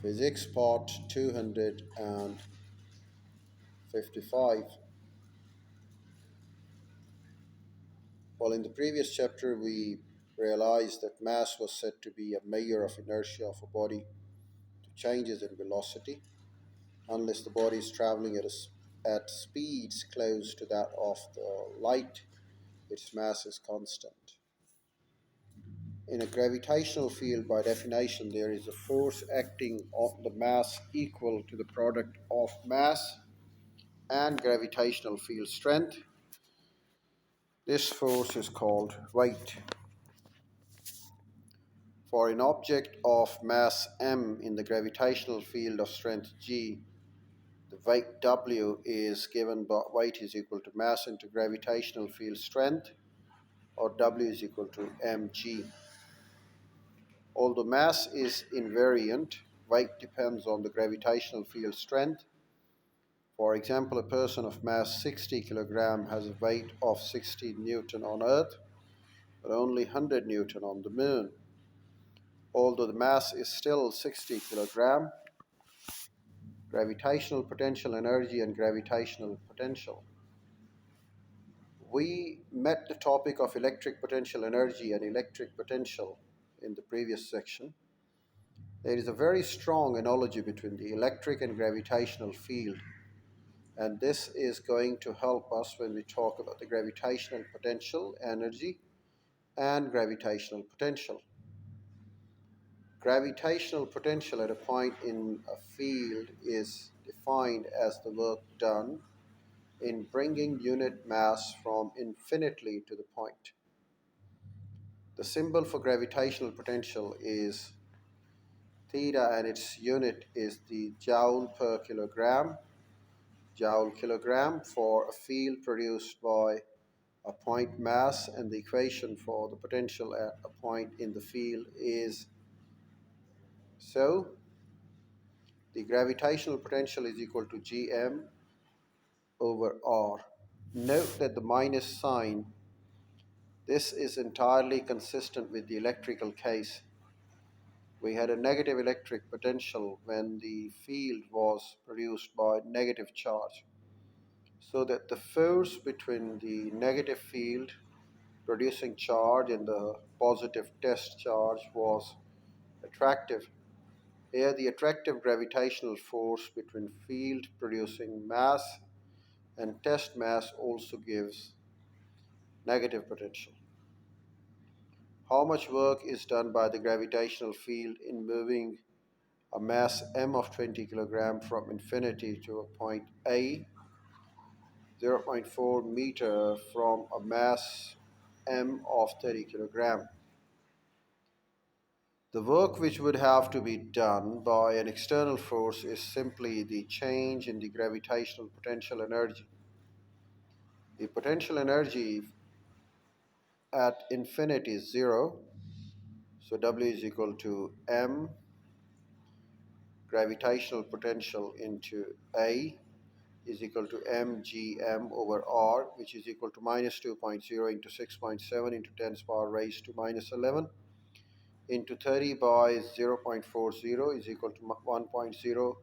Physics Part 255. Well, in the previous chapter, we realized that mass was said to be a measure of inertia of a body to changes in velocity, unless the body is traveling at speeds close to that of the light, its mass is constant. In a gravitational field, by definition, there is a force acting on the mass equal to the product of mass and gravitational field strength. This force is called weight. For an object of mass m in the gravitational field of strength g, the weight W is given by weight is equal to mass into gravitational field strength, or W is equal to mg. Although mass is invariant, weight depends on the gravitational field strength. For example, a person of mass 60 kg has a weight of 60 Newton on Earth, but only 100 Newton on the Moon. Although the mass is still 60 kg, gravitational potential energy and gravitational potential. We met the topic of electric potential energy and electric potential in the previous section. There is a very strong analogy between the electric and gravitational field, and this is going to help us when we talk about the gravitational potential energy and gravitational potential. Gravitational potential at a point in a field is defined as the work done in bringing unit mass from infinity to the point. The symbol for gravitational potential is theta, and its unit is the joule per kilogram. Joule kilogram for a field produced by a point mass, and the equation for the potential at a point in the field is so the gravitational potential is equal to Gm over R. Note that the minus sign, this is entirely consistent with the electrical case. We had a negative electric potential when the field was produced by negative charge, so that the force between the negative field producing charge and the positive test charge was attractive. Here, the attractive gravitational force between field producing mass and test mass also gives negative potential. How much work is done by the gravitational field in moving a mass m of 20 kg from infinity to a point A, 0.4 meter from a mass m of 30 kg? The work which would have to be done by an external force is simply the change in the gravitational potential energy. The potential energy at infinity is zero, so W is equal to m gravitational potential into A is equal to mgm over R, which is equal to minus 2.0 into 6.7 into 10 power raised to minus 11 into 30 by 0.40 is equal to 1.0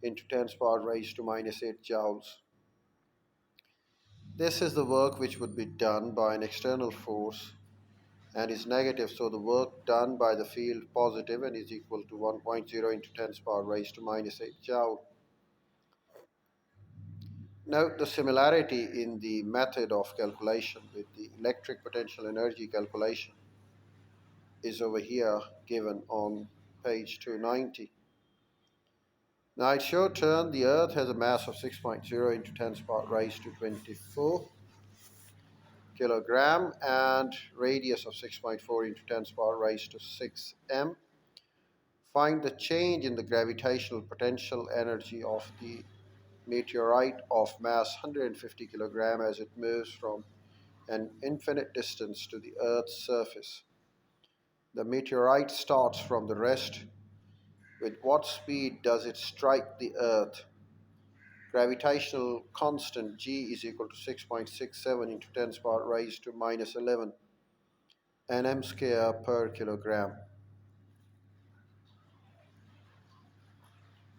into 10 power raised to minus 8 joules. This is the work which would be done by an external force and is negative, so the work done by the field positive and is equal to 1.0 into 10 power raised to minus 8 joule. Note the similarity in the method of calculation with the electric potential energy calculation is over here given on page 290. Now it's your turn. The Earth has a mass of 6.0 into 10 power raised to 24 kilogram and radius of 6.4 into 10 power raised to 6 m. Find the change in the gravitational potential energy of the meteorite of mass 150 kilogram as it moves from an infinite distance to the Earth's surface. The meteorite starts from the rest. With what speed does it strike the Earth? Gravitational constant G is equal to 6.67 into 10 power raised to minus 11 nm square per kilogram.